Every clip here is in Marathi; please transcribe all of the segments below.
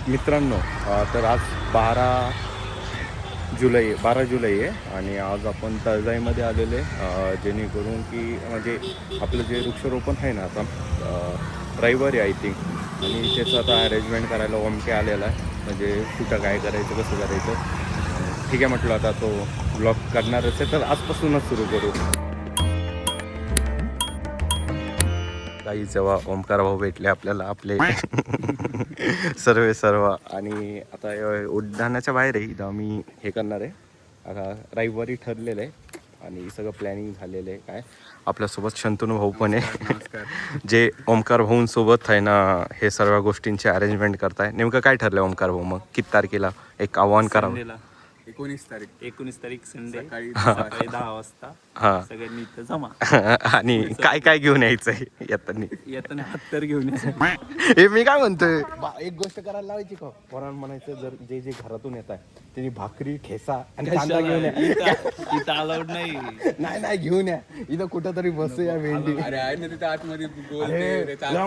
मित्रांनो, तर आज 12 जुलै आहे आणि आज आपण तळजाईमध्ये आलेले जेणेकरून की म्हणजे आपलं जे वृक्षारोपण आहे ना आता रविवारी आय थिंक, आणि त्याचं आता अरेंजमेंट करायला ओमके आलेला आहे. म्हणजे कुठं काय करायचं, कसं करायचं. ठीक आहे म्हटलं, आता तो ब्लॉग करणारच आहे तर आजपासूनच सुरू करू. काही जेव्हा ओमकार भाऊ भेटले आपल्याला, आपले सर्व आणि आता उड्डाणाच्या बाहेर आहे इथं आम्ही हे करणार आहे. आता रविवारी ठरलेलं आहे आणि सगळं प्लॅनिंग झालेलं आहे. काय आपल्यासोबत शंतनू भाऊ पण आहे जे ओमकार भाऊंसोबत आहे ना हे सर्व गोष्टींचे अरेंजमेंट करताय. नेमकं काय ठरलं ओमकार भाऊ, मग किती तारखेला एक आव्हान करावं? 19 तारीख संडे सकाळी 10 वाजता हां, सगळ्यांनी इथं जमा. आणि काय काय घेऊन यायचंय येताना हत्तर घेऊन यायचं. हे मी काय म्हणतोय, एक गोष्ट करायला लावायची का पोरांना, म्हणायचं जर जे जे घरातून येत आहे त्यांनी भाकरी, ठेसा आणि कांदा घेऊन या. इथं अलाउड नाही. नाही घेऊन या, इथं कुठंतरी बसूया भेंडी.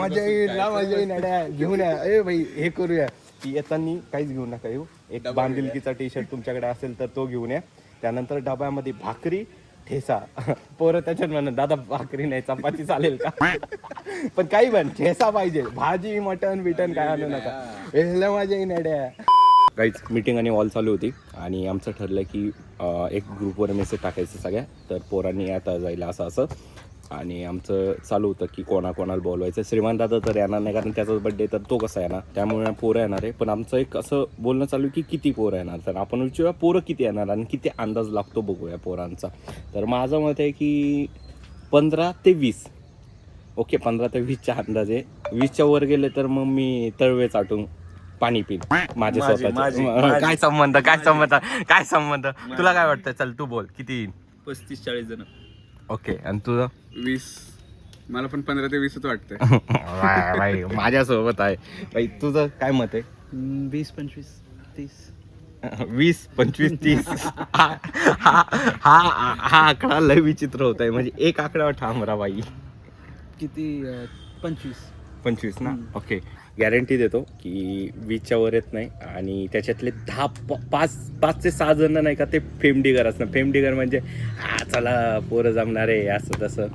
मजा येईल नड्या, घेऊन या. ए भाई हे करूया की येताना काहीच घेऊन नका येऊ. एक बांधिलकीचा टी शर्ट तुमच्याकडे असेल तर तो घेऊन या. त्यानंतर डब्यामध्ये भाकरी, ठेसा. पोरं त्याच्यात म्हणा दादा भाकरी नाही चपाती चालेल का? पण काही पण ठेसा पाहिजे, भाजी मटन बिटन काय आणू नका. हेला मजा येईल नड्या. काहीच मीटिंग आणि ऑल चालू होती आणि आमचं ठरलं की एक ग्रुपवर मेसेज टाकायचं सगळ्या, तर पोरांनी आता जायला असं आणि आमचं चालू होतं की कोणाला बोलवायचं. श्रीमान दादा तर येणार नाही कारण त्याचाच बड्डे, तर तो कसा येणार, त्यामुळे पोरं येणार आहे. पण आमचं एक असं बोलणं चालू की किती पोरं येणार, तर आपण विचारूया पोरं किती येणार आणि किती अंदाज लागतो बघूया पोरांचा. तर माझं मत आहे की 15 ते 20. ओके, 15 ते 20च्या अंदाजे. 20च्या वर गेले तर मग मी तळवे चाटून पाणी पिन माझे स्वतः. काय संबंध तुला काय वाटतं? चल तू बोल, किती येईल? 35-40 जण. ओके, आणि तुझं? 20. मला पण 15 ते 20च वाटतंय. भाई माझ्यासोबत आहे. भाई तुझं काय मत आहे? 20, 25, 30. 20, 25, 30. हा आकडा लय विचित्र होत आहे. म्हणजे एक आकड्यावर ठाम राहा बाई. किती? 25 ना? ओके, गॅरंटी देतो की 20च्या वर येत नाही. आणि त्याच्यातले 5 ते 6 जण नाही का ते फेमडिगर असणार. फेमडिगर म्हणजे हा चला पोरं जमणार आहे असं तसं.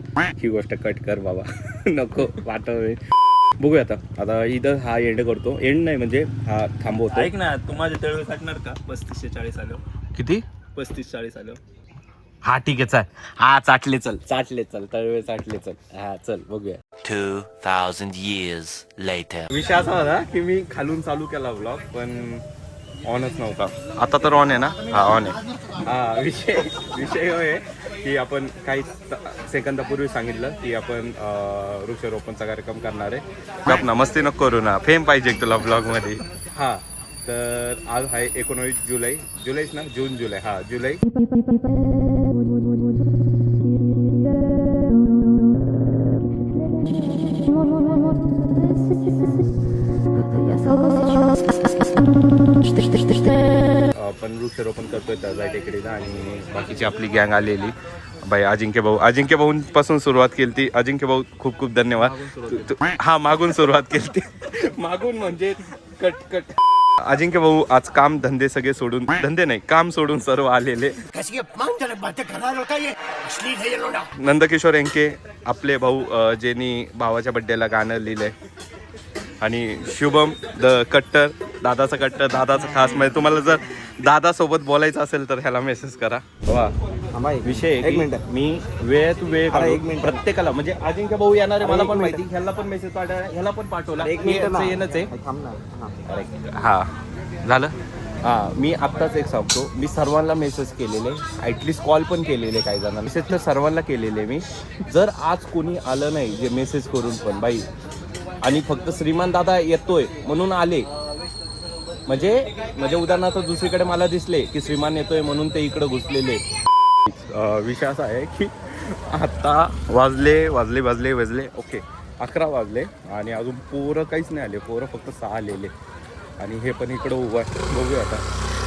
ही गोष्ट कट कर बाबा. नको पाठव. बघूया आता इथं हा एंड करतो. एंड नाही म्हणजे हा थांबवतो. ऐक ना, तू माझे तळवे काटणार का? 35-40 आलो. किती? 35-40 आलो. हा ठीक आहे, चल. हा चाटले चल तळवे चाटले चल. हा चल बघूया. 2000 years later. विषय असा होता की मी खालून चालू केला ब्लॉग पण ऑनच नव्हता. आता तर ऑन आहे ना? हा ऑन आहे. हा विषय आहे की आपण काही सेकंदापूर्वी सांगितलं की आपण वृक्षारोपणचा कार्यक्रम करणार आहे. गप ना, मस्ती नको करू ना. फेम पाहिजे तुला ब्लॉगमध्ये. हा, तर आज आहे 19 जुलैच ना? जुलै. हा जुलै. आपण वृक्षारोपण करतोय तळजाई टेकडीला आणि बाकीची आपली गँग आलेली. बाई अजिंक्य भाऊ पासून सुरुवात केली ती. अजिंक्य भाऊ खूप खूप धन्यवाद. हा, मागून सुरुवात केली ती. मागून म्हणजे कट. अजिंक्य भाऊ आज काम धंदे सगळे सोडून, धंदे नाही काम सोडून सर्व आलेले. नंदकिशोर यांके आपले भाऊ ज्यांनी भावाच्या बड्डेला गाणं लिहिलंय. आणि शुभम द कट्टर, दादाचा खास. म्हणजे तुम्हाला जर दादासोबत बोलायचं असेल तर ह्याला मेसेज करा. वा विषय एक मिनिट, मी वेळ काढून प्रत्येकाला, म्हणजे अजिंक्य भाऊ येणार आहे मला पण माहिती, ह्याला पण मेसेज पाठवला, ह्याला पण पाठवला. येणंच आहे. हा झालं. हा, मी आत्ताच एक सांगतो, मी सर्वांना मेसेज केलेले, ॲटलिस्ट कॉल पण केलेले. काही जणांना मेसेज तर सर्वांना केलेले मी. जर आज कोणी आलं नाही जे मेसेज करून पण बाई, आणि फक्त श्रीमान दादा येतोय म्हणून आले, म्हणजे उदाहरणार्थ दुसरीकडे मला दिसले की श्रीमान येतोय म्हणून ते इकडे घुसलेले. विषय असा आहे की आता वाजले ओके 11 वाजले आणि अजून पोरं काहीच नाही आले. पोरं फक्त 6 आलेले आणि हे पण इकडं उभं आहे. बघूया आता.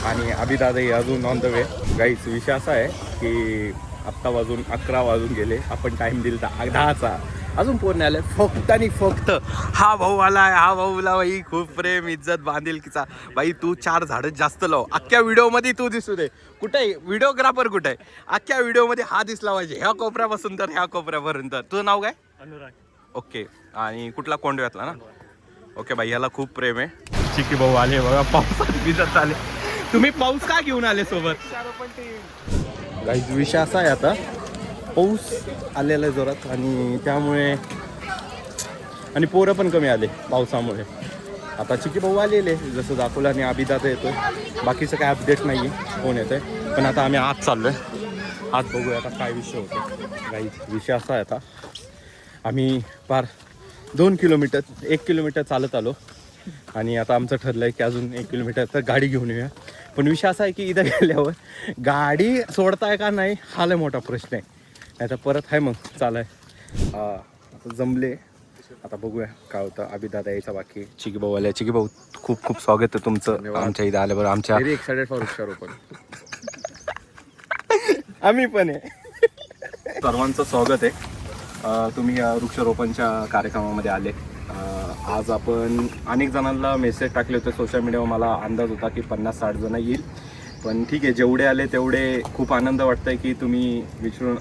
आणि अभिदादाही अजून ऑन द वे. गाईच विषय असा आहे की आत्ता 11 वाजून गेले. आपण टाईम दिला 10चा अजून पोर नाही आले. फक्त आणि फक्त हा भाऊ आलाय. हा भाऊला बाई खूप प्रेम इज्जत बांधिलकीचा. बाई तू 4 झाडं जास्त लाव. अख्ख्या व्हिडिओमध्ये तू दिसू दे. कुठे आहे व्हिडिओग्राफर, कुठे आहे? अख्ख्या व्हिडिओमध्ये हा दिसला पाहिजे, ह्या कोपऱ्यापासून तर ह्या कोपऱ्यापर्यंत. तुझं नाव काय? अनुराग. ओके. आणि कुठला कोंडव्यातला ना? ओके बाई, ह्याला खूप प्रेम आहे. चिकी भाऊ आले बघा, पावसात भिजत आले. तुम्ही पाऊस का घेऊन आले सोबत? गाईज विषय असा आहे, आता पाऊस आलेला आहे जोरात आणि त्यामुळे आणि पोरं पण कमी आले पावसामुळे. आता चिकी भाऊ आलेले जसं दाखवलं आणि अभिदादा येतोय. बाकीचं काय अपडेट नाही आहे कोण येतोय. पण आता आम्ही आत चाललो आहे. आत बघूया आता काय विषय होतो. गाईज विषय असा आहे, आता आम्ही पार 2 किलोमीटर 1 किलोमीटर चालत आलो आणि आता आमचं ठरलं आहे की अजून 1 किलोमीटर तर गाडी घेऊन येऊया. पण विषय असा आहे की इथं गेल्यावर गाडी सोडताय का नाही हा लय मोठा प्रश्न आहे. नाही तर परत आहे मग चालाय. आता जमले, आता बघूया काय होतं. अभिदादा यायचा बाकी. चिकी भाऊ आले. चिकी भाऊ खूप खूप स्वागत आहे तुमचं आमच्या इथं आल्याबरोबर. आमच्या व्हेरी एक्साइटेड फॉर वृक्षारोपण. आम्ही पण आहे. सर्वांचं स्वागत आहे. तुम्ही या वृक्षारोपणच्या कार्यक्रमामध्ये आले. आज आपण अनेक जणांना मेसेज टाकले होते सोशल मीडियावर. मला अंदाज होता की 50-60 जण येईल, पण ठीक आहे जेवढे आले तेवढे खूप आनंद वाटत आहे की तुम्ही विचारून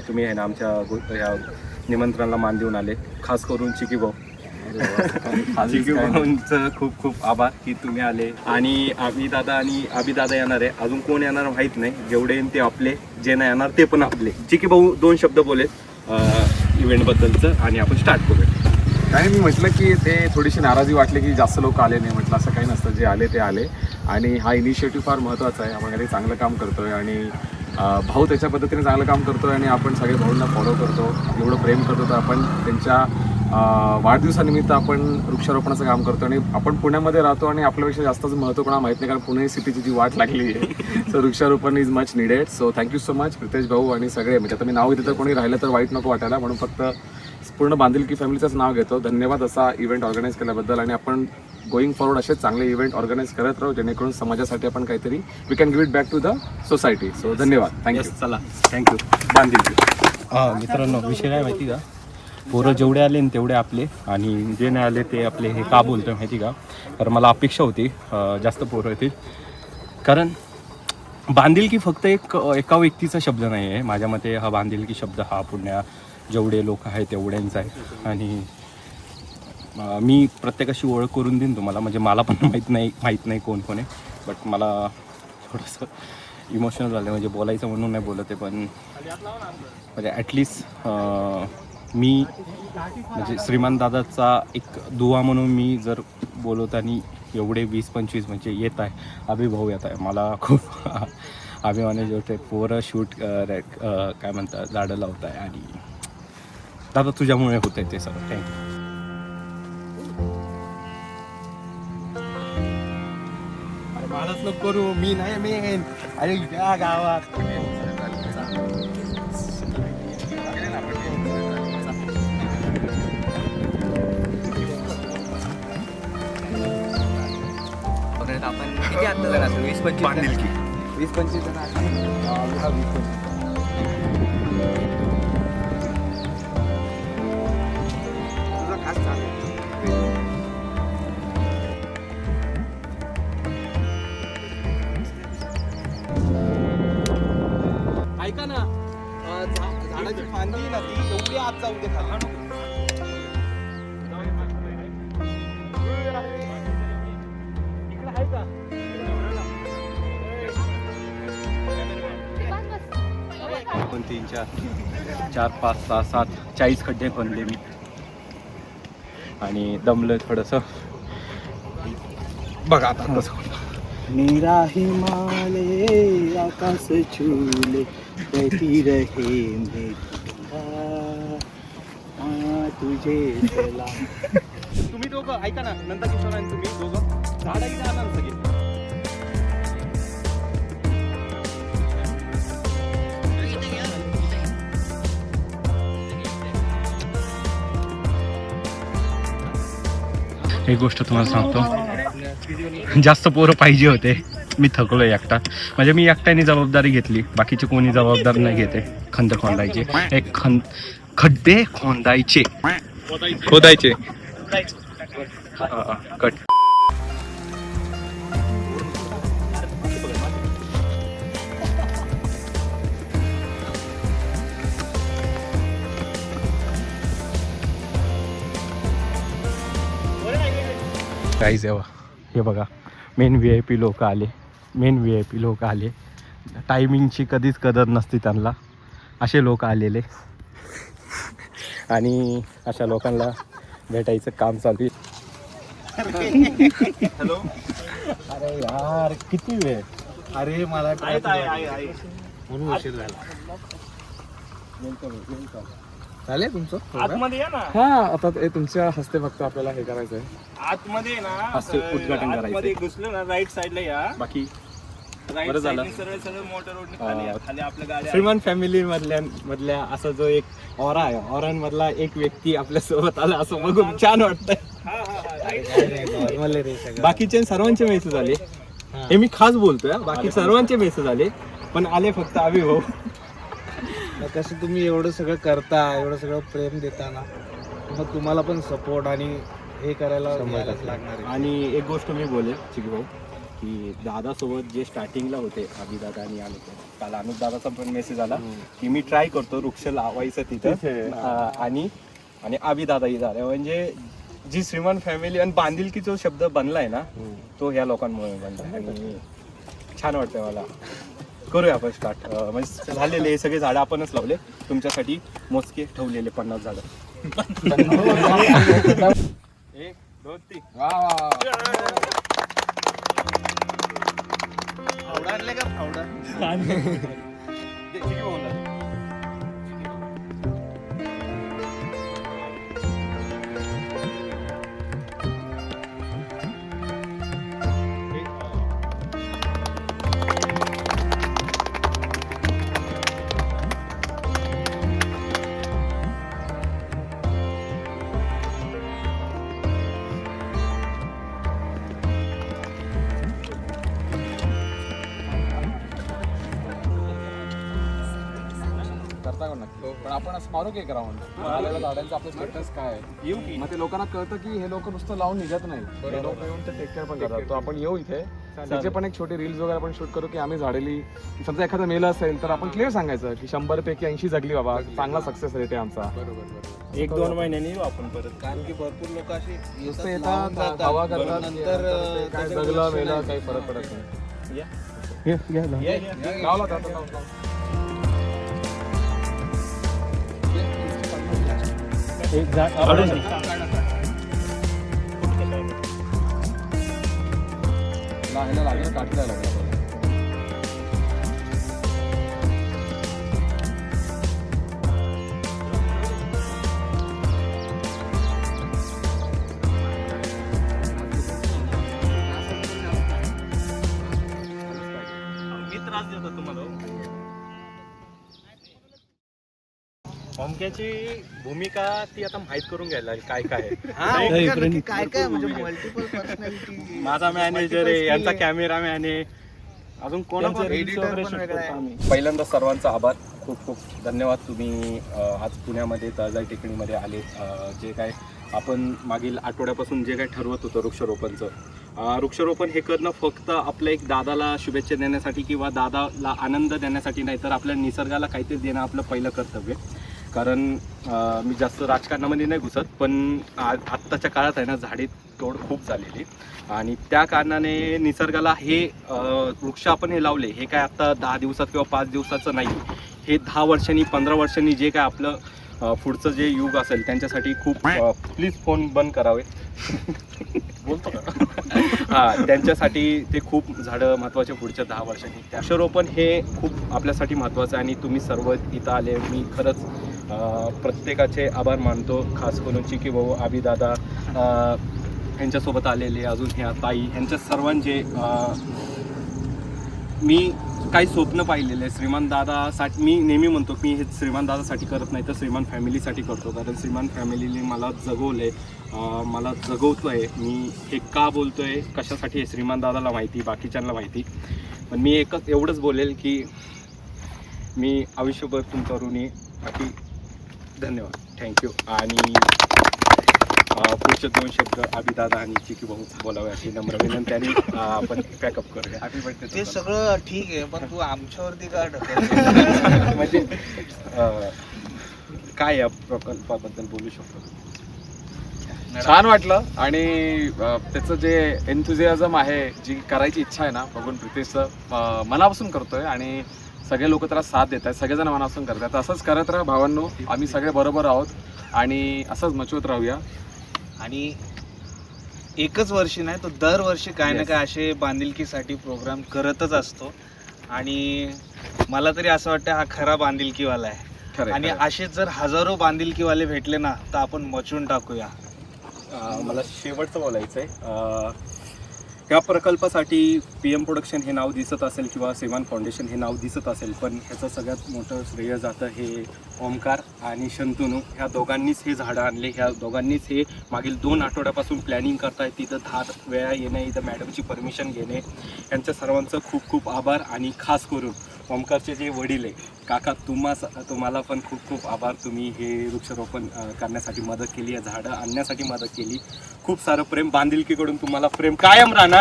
तुम्ही आहे ना आमच्या ह्या निमंत्रणाला मान देऊन आले. खास करून चिकी भाऊ. चिकी भाऊंचं खूप खूप आभार की तुम्ही आले. आणि अभिदादा येणार आहे. अजून कोण येणार माहीत नाही. जेवढे येईल ते आपले, जे नाही येणार ते पण आपले. चिकी भाऊ 2 शब्द बोलेत इव्हेंटबद्दलचं आणि आपण स्टार्ट करूया. काही मी म्हटलं की ते थोडीशी नाराजी वाटली की जास्त लोक आले नाही. म्हटलं असं काही नसतं, जे आले ते आले. आणि हा इनिशिएटिव्ह फार महत्त्वाचा आहे. आपण काही चांगलं काम करतोय आणि भाऊ त्याच्या पद्धतीने चांगलं काम करतोय आणि आपण सगळे भाऊंना फॉलो करतो. एवढं प्रेम करतो तर आपण त्यांच्या वाढदिवसानिमित्त आपण वृक्षारोपणाचं काम करतो. आणि आपण पुण्यामध्ये राहतो आणि आपल्यापेक्षा जास्तच महत्त्व कोणाला माहीत नाही, कारण पुणे सिटीची जी वाट लागली आहे. सो वृक्षारोपण is much needed. So thank you so much Pritesh भाऊ आणि सगळे. म्हणजे आता मी नाव घेते तर कोणी राहिलं तर वाईट नको वाटायला, म्हणून फक्त पूर्ण बांधिलकी फॅमिलीचंच नाव घेतो. धन्यवाद असा इव्हेंट ऑर्गनाईज केल्याबद्दल. आणि आपण गोईंग फॉरवर्ड असेच चांगले इव्हेंट ऑर्गनाईज करत राहू, जेणेकरून समाजासाठी आपण काहीतरी we can give it back to the society. So धन्यवाद. थँक्यू. चला थँक्यू. बांधिलकी. मित्रांनो विषय काय माहिती का, पोरं जेवढे आले ना तेवढे आपले आणि जे नाही आले ते आपले. हे का बोलतोय माहिती का, तर मला अपेक्षा होती जास्त पोरं येतील. कारण बांधिलकी फक्त एका व्यक्तीचा शब्द नाही आहे. माझ्या मते हा बांधिलकी शब्द हा पुण्या जेवढे लोक आहेत तेवढ्यांचा आहे. आणि मी प्रत्येकाशी ओळख करून देईन तुम्हाला. म्हणजे मला पण माहीत नाही कोण कोण आहे. बट मला थोडंसं इमोशनल झालं, म्हणजे बोलायचं म्हणून नाही बोलत आहे, पण म्हणजे ॲटलिस्ट मी म्हणजे श्रीमान दादाचा एक दुवा म्हणून मी जर बोलवताना एवढे 20-25 म्हणजे येत आहे. अभिभाऊ येत आहे. मला खूप अभिमाने जेवढे पोरं शूट काय म्हणतात झाडं लावत आहे. आणि दादा तुझ्यामुळे होत आहे ते सगळं. थँक्यू. मलाच नको करू, मी नाही मेन. अरे या गावात आपण किती आता जण असतो? 20-25 बांधिलकी. 20-25 जण तुझा खास चालू. ऐका ना, झाडाची फांदी ना ती एवढी आत जाऊ दे खाली. पण 3, 4, 5, 6, 7, 40 खड्डे खणले मी आणि दमलं थोडंसं. बघा आता कसं होतं. नीरा हिमालय आकाश छूले बहती रहे मेरी तुझे चला. तुम्ही दोघं ऐका ना, नंदकिशोर आणि तुम्ही दोघं झाडं इथे आणा सगळे. एक गोष्ट तुम्हाला सांगतो, जास्त पोरं पाहिजे होते. मी थकलो एकटा. म्हणजे मी एकट्याने जबाबदारी घेतली, बाकीचे कोणी जबाबदारी नाही घेते. खंत खोंडायची एक खड्डे खोदायचे. कट. काहीच हे बघा मेन VIP लोक आले. टायमिंगची कधीच कदर नसते त्यांना. असे लोक आलेले आणि अशा लोकांना भेटायचं काम चालू आहे. हॅलो. अरे यार किती वेळ. अरे मला म्हणून उशीर झाला. झाले तुमचं आतमध्ये या ना. हा आता तुमच्या हस्ते फक्त आपल्याला हे करायचं आहे. आतमध्ये ना असं उद्घाटन करायचं. आतमध्ये घुसलं ना राईट साईडला या. बाकी राईट बरं झालं. सरळ सरळ मोटर रोडने खाली खाली आपल्या गाड्या श्रीमान फॅमिली मधल्या असा जो एक ऑरा आहे, ऑरांमधला एक व्यक्ती आपल्या सोबत आला असं बघून छान वाटतंय. बाकीचे सर्वांचे मेसेज आले. हे मी खास बोलतोय, बाकी सर्वांचे मेसेज आले, पण आले फक्त आम्ही भाऊ. कसं तुम्ही एवढं सगळं करता, एवढं सगळं प्रेम देता ना, मग तुम्हाला पण सपोर्ट आणि हे करायला यायलाच लागणार आहे. आणि एक गोष्ट मी बोलेल चिकी भाऊ की दादासोबत जे स्टार्टिंगला होते अभिदादा आणि आम्ही, काल अनुप दादाचा पण मेसेज आला की मी ट्राय करतो वृक्ष लावायचं तिथं. आणि अभिदादाही झालं. म्हणजे जी श्रीमान फॅमिली आणि बांधिलकी जो शब्द बनलाय ना तो ह्या लोकांमुळे बनला आणि छान वाटतंय मला. करूया आपण स्टार्ट. म्हणजे झालेले हे सगळे झाडं आपणच लावले तुमच्यासाठी, मोजके ठेवलेले 50 झाडं. 1 2 3. फावडा आणले का फावडा? करता का नक्की? पण आपण असं मारू की एक राऊंड आलेल्या झाडांचं आपलं स्टेटस काय आहे येऊ की मग ते लोकांना कळतं की हे लोक नुसतं लावून निघत नाही, हे लोक येऊन ते टेक केअर पण करतात. तो आपण येऊ इथे, त्याचे पण एक छोटी रील्स वगैरे आपण शूट करू की आम्ही झाडेली. समजा एखादं मेलं असेल तर आपण क्लिअर सांगायचं की 100 पैकी 80 जगली बाबा, चांगला सक्सेस रेट आहे आमचा. 1-2 महिन्यांनी येऊ आपण परत. कारण की भरपूर लोक अशी नुसतं लावून येतात जातात, हवा पण करतात, नंतर काय त्याच्यावर जगलं लक्ष मेलं नाही. काही फरक पडत नाही. लावला जातो, लावला. एक झाड ह्याला लागलं काठीला लागलं. मी त्रास देतो तुम्हाला. ओमक्याची भूमिका ती आता माहीत करून घ्यायला लागेल काय काय आहे. काय काय म्हणजे मल्टिपल पर्सनॅलिटी. माझा मॅनेजर आहे, यांचा कॅमेरामॅन आहे, अजून कोणाचा editor पण वेगळा आहे. पहिल्यांदा सर्वांचा आभार, खूप खूप धन्यवाद. तुम्ही आज पुण्यामध्ये तळजाई टेकडीमध्ये आले. जे काय आपण मागील आठवड्यापासून जे काय ठरवत होतं वृक्षारोपणचं, वृक्षारोपण हे करणं फक्त आपल्या एक दादाला शुभेच्छा देण्यासाठी किंवा दादाला आनंद देण्यासाठी नाही, तर आपल्या निसर्गाला काहीतरी देणं आपलं पहिलं कर्तव्य. कारण मी जास्त राजकारणामध्ये नाही घुसत, पण आत्ताच्या काळात आहे ना झाडे तोड खूप झालेली आणि त्या कारणाने निसर्गाला हे वृक्ष आपण हे लावले, हे काय आत्ता 10 दिवसात किंवा 5 दिवसाचं नाही, हे 10 वर्षांनी 15 वर्षांनी जे काय आपलं पुढचं जे युग असेल त्यांच्यासाठी खूप. प्लीज फोन बंद करावे. बोलतो का? हां, त्यांच्यासाठी ते खूप झाडं महत्त्वाचे पुढच्या 10 वर्षांनी. वृक्षारोपण हे खूप आपल्यासाठी महत्त्वाचं आहे आणि तुम्ही सर्व इथं आले, मी खरंच प्रत्येकाचे आभार मानतो. खास करून चिकी भाऊ, अभिदादा यांच्यासोबत आलेले, अजून ह्या ताई, यांच्या सर्वांचे मी काही स्वप्न पाहिलेले श्रीमान दादासाठी. मी नेहमी म्हणतो मी हे श्रीमान दादासाठी करत नाही तर श्रीमान फॅमिलीसाठी करतो, कारण श्रीमान फॅमिलीने मला जगवले, मला जगवतो आहे. मी हे का बोलतो आहे, कशासाठी हे श्रीमान दादाला माहिती, बाकीच्यांना माहिती. पण मी एवढंच बोलेल की मी आयुष्यभर तुमचा ऋणी. बाकी धन्यवाद, थँक्यू. आणि पुढचे 2 शब्द अभिदादा आणि चिकी भाऊ बोलावे अशी नम्र विनंती आणि आपण पॅकअप करूया. Happy birthday. ते सगळं ठीक आहे, पण तू आमच्यावरती का ढकलतो? म्हणजे काय या प्रकल्पाबद्दल बोलू शकतो? छान वाटलं आणि त्याचं जे एन्थुझियाझम आहे, जी करायची इच्छा आहे ना, बघून प्रितेशचं मनापासून करतोय आणि सगळे लोक त्याला साथ देत आहेत, सगळेजण मनापासून करतात. तर असंच करत राहा भावांनो, आम्ही सगळे बरोबर आहोत आणि असंच मचवत राहूया. आणि एकच वर्षी नाही, तो दरवर्षी काय ना काय असे बांधिलकीसाठी प्रोग्राम करतच असतो. आणि मला तरी असं वाटतं हा खरा बांधिलकीवाला आहे. खरंय, आणि खरंय. असे जर हजारो बांधिलकीवाले भेटले ना, तर आपण मचून टाकूया. मला शेवटचं बोलायचं आहे. या प्रकल्पासाठी PM प्रोडक्शन हे नाव दिसत असेल किंवा सेवान फाउंडेशन हे नाव दिसत असेल, पण ह्याचं सगळ्यात मोठं श्रेय जातं हे ओमकार आणि शंतनू ह्या दोघांनीच हे झाडं आणले. ह्या दोघांनीच हे मागील 2 आठवड्यापासून प्लॅनिंग करतायत. तिथं 10 वेळा येणे, इथं मॅडमची परमिशन घेणे, यांच्या सर्वांचं खूप खूप आभार. आणि खास करून ओमकारचे जे वडील आहे काका, तुम्हाला पण खूप खूप आभार. तुम्ही हे वृक्षारोपण करण्यासाठी मदत केली, या झाडं आणण्यासाठी मदत केली. खूप सारं प्रेम बांधिलकीकडून तुम्हाला प्रेम कायम राहणार.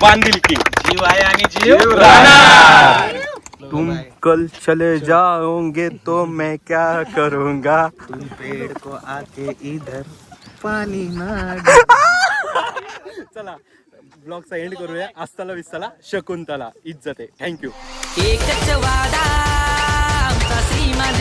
#बांधिलकी. जीव आहे आणि जीव राहणार. तुम कल चले जाओगे तो मैं क्या करूँगा. तुम पेड़ को आके इधर पानी ना. चला ब्लॉगचा एंड करूया. अस्ताला विस्ताला शकुंतला. इज्जत आहे. थँक्यू. एकच वादा आमचा श्रीमान